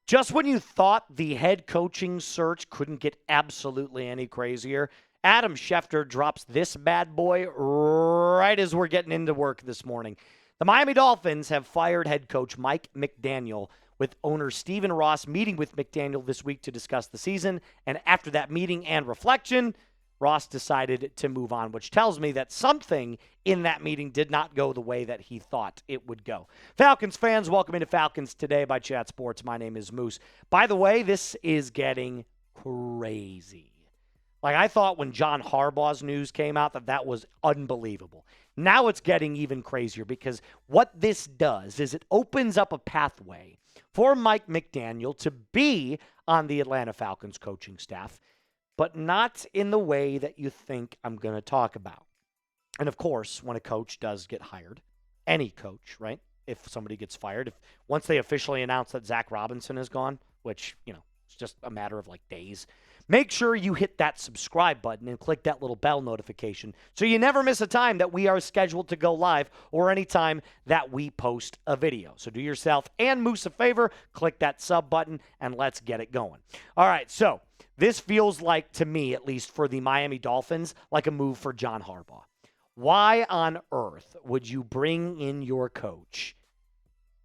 Just when you thought the head coaching search couldn't get absolutely any crazier, Adam Schefter drops this bad boy right as we're getting into work this morning. The Miami Dolphins have fired head coach Mike McDaniel, with owner Stephen Ross meeting with McDaniel this week to discuss the season. And after that meeting and reflection, Ross decided to move on, which tells me that something in that meeting did not go the way that he thought it would go. Falcons fans, welcome into Falcons Today by Chat Sports. My name is Moose. By the way, this is getting crazy. Like, I thought when John Harbaugh's news came out that was unbelievable. Now it's getting even crazier because what this does is it opens up a pathway for Mike McDaniel to be on the Atlanta Falcons coaching staff, but not in the way that you think I'm going to talk about. And of course, when a coach does get hired, any coach, right? If somebody gets fired, once they officially announce that Zach Robinson is gone, which, it's just a matter of like days, make sure you hit that subscribe button and click that little bell notification so you never miss a time that we are scheduled to go live or any time that we post a video. So do yourself and Moose a favor, click that sub button, and let's get it going. All right, so this feels like, to me at least, for the Miami Dolphins, like a move for John Harbaugh. Why on earth would you bring in your coach,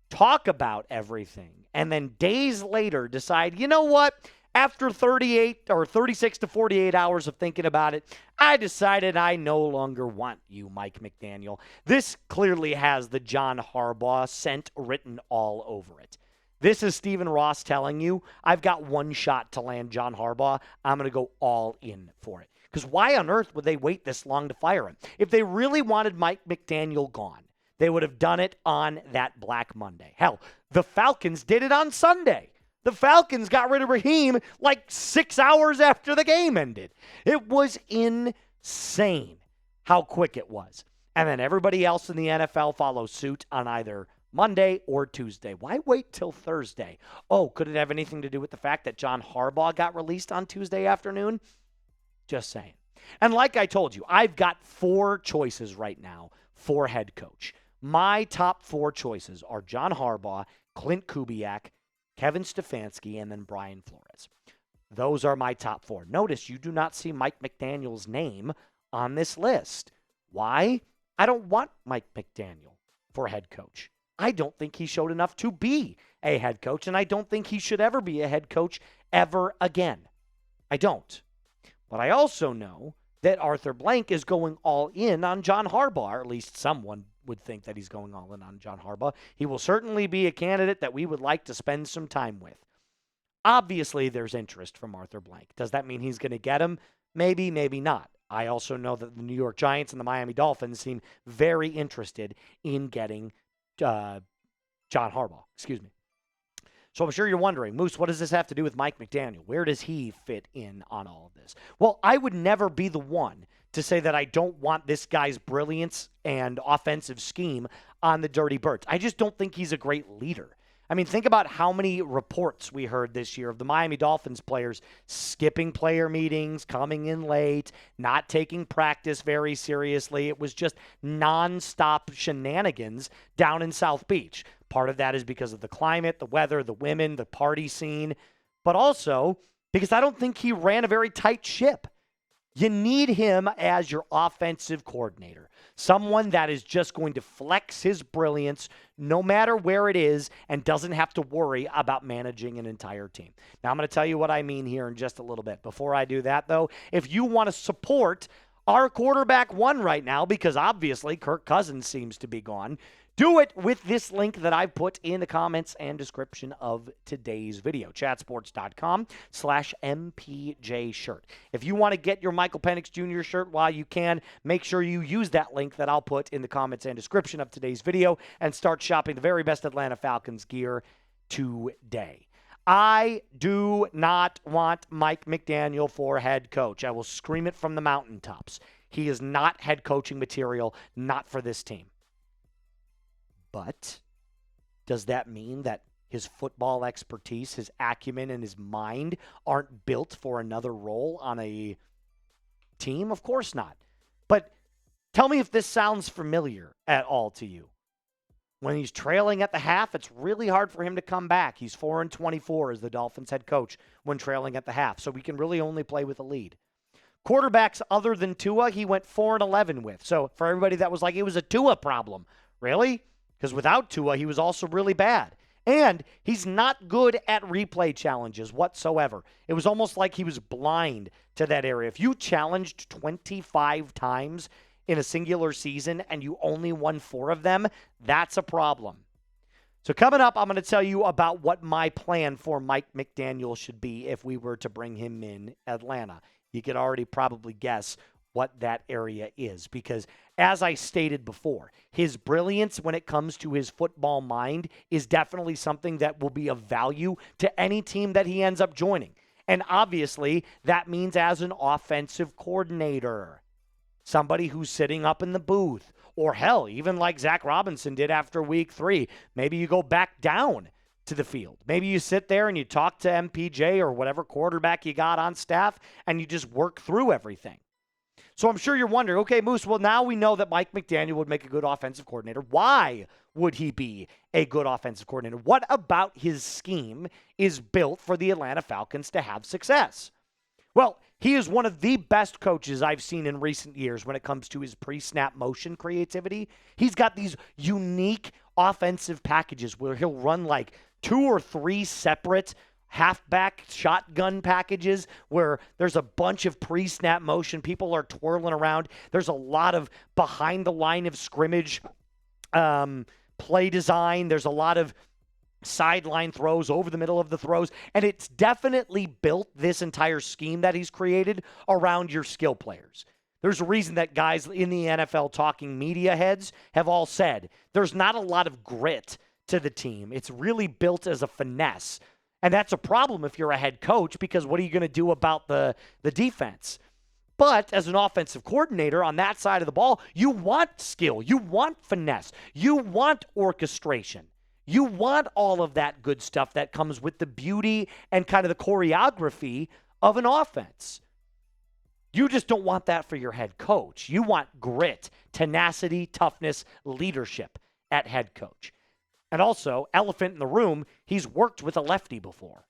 talk about everything, and then days later decide, you know what? After 38 or 36 to 48 hours of thinking about it, I decided I no longer want you, Mike McDaniel. This clearly has the John Harbaugh scent written all over it. This is Stephen Ross telling you, I've got one shot to land John Harbaugh. I'm going to go all in for it. Because why on earth would they wait this long to fire him? If they really wanted Mike McDaniel gone, they would have done it on that Black Monday. Hell, the Falcons did it on Sunday. The Falcons got rid of Raheem like 6 hours after the game ended. It was insane how quick it was. And then everybody else in the NFL follows suit on either Monday or Tuesday. Why wait till Thursday? Oh, could it have anything to do with the fact that John Harbaugh got released on Tuesday afternoon? Just saying. And like I told you, I've got 4 choices right now for head coach. My top 4 choices are John Harbaugh, Clint Kubiak, Kevin Stefanski, and then Brian Flores. Those are my top 4. Notice you do not see Mike McDaniel's name on this list. Why? I don't want Mike McDaniel for head coach. I don't think he showed enough to be a head coach, and I don't think he should ever be a head coach ever again. I don't. But I also know that Arthur Blank is going all in on John Harbaugh, or at least someone would think that he's going all in on John Harbaugh. He will certainly be a candidate that we would like to spend some time with. Obviously, there's interest from Arthur Blank. Does that mean he's going to get him? Maybe, maybe not. I also know that the New York Giants and the Miami Dolphins seem very interested in getting John Harbaugh. So I'm sure you're wondering, Moose, what does this have to do with Mike McDaniel? Where does he fit in on all of this? Well, I would never be the one to say that I don't want this guy's brilliance and offensive scheme on the Dirty Birds. I just don't think he's a great leader. I mean, think about how many reports we heard this year of the Miami Dolphins players skipping player meetings, coming in late, not taking practice very seriously. It was just nonstop shenanigans down in South Beach. Part of that is because of the climate, the weather, the women, the party scene, but also because I don't think he ran a very tight ship. You need him as your offensive coordinator, someone that is just going to flex his brilliance no matter where it is and doesn't have to worry about managing an entire team. Now, I'm going to tell you what I mean here in just a little bit. Before I do that, though, if you want to support our quarterback one right now, because obviously Kirk Cousins seems to be gone, do it with this link that I've put in the comments and description of today's video, chatsports.com/MPJ shirt. If you want to get your Michael Penix Jr. shirt while you can, make sure you use that link that I'll put in the comments and description of today's video and start shopping the very best Atlanta Falcons gear today. I do not want Mike McDaniel for head coach. I will scream it from the mountaintops. He is not head coaching material, not for this team. But does that mean that his football expertise, his acumen, and his mind aren't built for another role on a team? Of course not. But tell me if this sounds familiar at all to you. When he's trailing at the half, it's really hard for him to come back. He's 4-24 as the Dolphins head coach when trailing at the half, so we can really only play with a lead. Quarterbacks other than Tua, he went 4-11 with. So for everybody that was like, it was a Tua problem. Really? Because without Tua, he was also really bad. And he's not good at replay challenges whatsoever. It was almost like he was blind to that area. If you challenged 25 times in a singular season and you only won 4 of them, that's a problem. So coming up, I'm going to tell you about what my plan for Mike McDaniel should be if we were to bring him in Atlanta. You could already probably guess what that area is because, as I stated before, his brilliance when it comes to his football mind is definitely something that will be of value to any team that he ends up joining. And obviously, that means as an offensive coordinator, somebody who's sitting up in the booth, or hell, even like Zach Robinson did after week 3. Maybe you go back down to the field. Maybe you sit there and you talk to MPJ or whatever quarterback you got on staff and you just work through everything. So I'm sure you're wondering, okay, Moose, well, now we know that Mike McDaniel would make a good offensive coordinator. Why would he be a good offensive coordinator? What about his scheme is built for the Atlanta Falcons to have success? Well, he is one of the best coaches I've seen in recent years when it comes to his pre-snap motion creativity. He's got these unique offensive packages where he'll run like 2 or 3 separate halfback shotgun packages where there's a bunch of pre-snap motion. People are twirling around. There's a lot of behind the line of scrimmage play design. There's a lot of sideline throws over the middle of the throws. And it's definitely built this entire scheme that he's created around your skill players. There's a reason that guys in the NFL talking media heads have all said there's not a lot of grit to the team. It's really built as a finesse. And that's a problem if you're a head coach because what are you going to do about the defense? But as an offensive coordinator on that side of the ball, you want skill. You want finesse. You want orchestration. You want all of that good stuff that comes with the beauty and kind of the choreography of an offense. You just don't want that for your head coach. You want grit, tenacity, toughness, leadership at head coach. And also, elephant in the room, he's worked with a lefty before.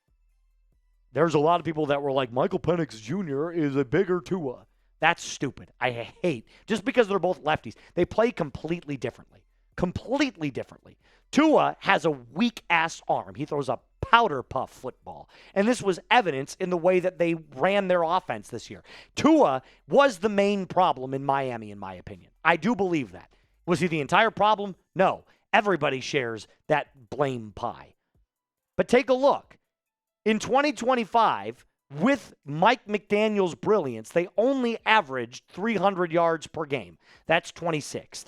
There's a lot of people that were like, Michael Penix Jr. is a bigger Tua. That's stupid. I hate. Just because they're both lefties. They play completely differently. Completely differently. Tua has a weak-ass arm. He throws a powder puff football. And this was evidence in the way that they ran their offense this year. Tua was the main problem in Miami, in my opinion. I do believe that. Was he the entire problem? No. Everybody shares that blame pie. But take a look. In 2025, with Mike McDaniel's brilliance, they only averaged 300 yards per game. That's 26th.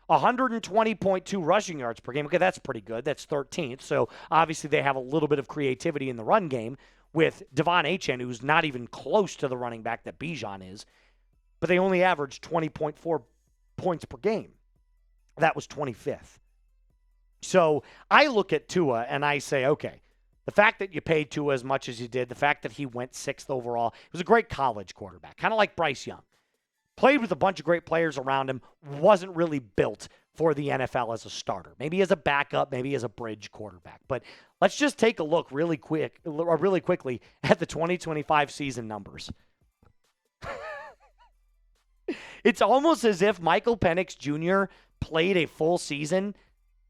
120.2 rushing yards per game. Okay, that's pretty good. That's 13th. So obviously they have a little bit of creativity in the run game with Devon Achane, who's not even close to the running back that Bijan is. But they only averaged 20.4 points per game. That was 25th. So I look at Tua and I say, okay, the fact that you paid Tua as much as you did, the fact that he went 6th overall, he was a great college quarterback, kind of like Bryce Young. Played with a bunch of great players around him, wasn't really built for the NFL as a starter. Maybe as a backup, maybe as a bridge quarterback. But let's just take a look really quickly at the 2025 season numbers. It's almost as if Michael Penix Jr. played a full season.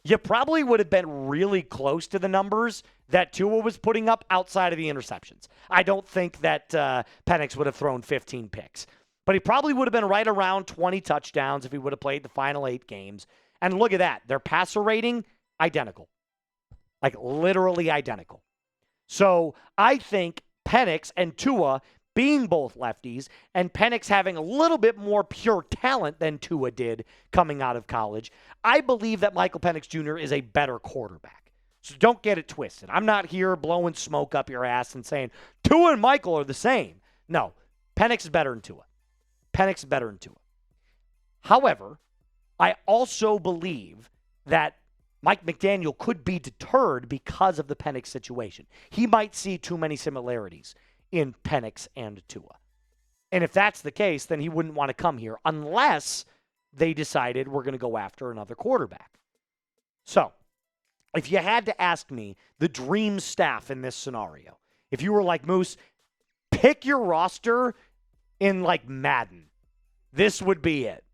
You probably would have been really close to the numbers that Tua was putting up outside of the interceptions. I don't think that Penix would have thrown 15 picks. But he probably would have been right around 20 touchdowns if he would have played the final 8 games. And look at that. Their passer rating, identical. Like literally identical. So I think Penix and Tua being both lefties and Penix having a little bit more pure talent than Tua did coming out of college, I believe that Michael Penix Jr. is a better quarterback. So don't get it twisted. I'm not here blowing smoke up your ass and saying Tua and Michael are the same. No, Penix is better than Tua. Penix is better than Tua. However, I also believe that Mike McDaniel could be deterred because of the Penix situation. He might see too many similarities in Penix and Tua. And if that's the case, then he wouldn't want to come here unless they decided we're going to go after another quarterback. So, if you had to ask me the dream staff in this scenario, if you were like, Moose, pick your roster in like Madden, this would be it.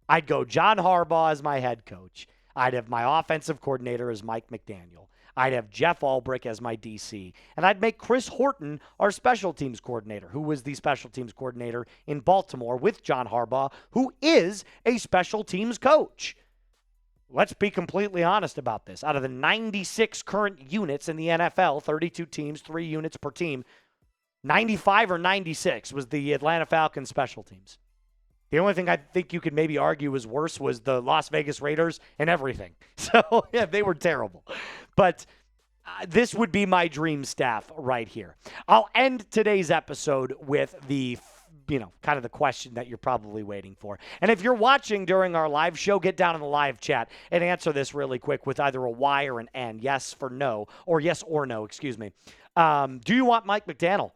I'd go John Harbaugh as my head coach. I'd have my offensive coordinator as Mike McDaniel. I'd have Jeff Ulbrich as my DC. And I'd make Chris Horton our special teams coordinator, who was the special teams coordinator in Baltimore with John Harbaugh, who is a special teams coach. Let's be completely honest about this. Out of the 96 current units in the NFL, 32 teams, 3 units per team, 95 or 96 was the Atlanta Falcons special teams. The only thing I think you could maybe argue was worse was the Las Vegas Raiders and everything. So, yeah, they were terrible. But this would be my dream staff right here. I'll end today's episode with the, kind of the question that you're probably waiting for. And if you're watching during our live show, get down in the live chat and answer this really quick with either a Y or an N. Yes for no, or yes or no, excuse me. Do you want Mike McDaniel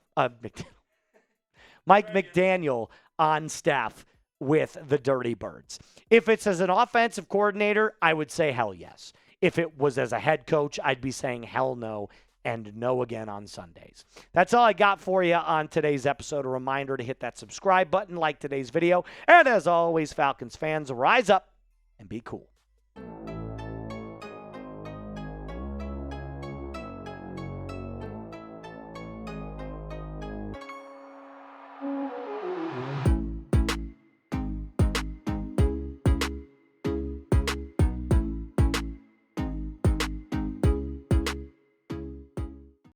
on staff with the Dirty Birds? If it's as an offensive coordinator, I would say hell yes. If it was as a head coach, I'd be saying hell no and no again on Sundays. That's all I got for you on today's episode. A reminder to hit that subscribe button, like today's video, and as always, Falcons fans, rise up and be cool.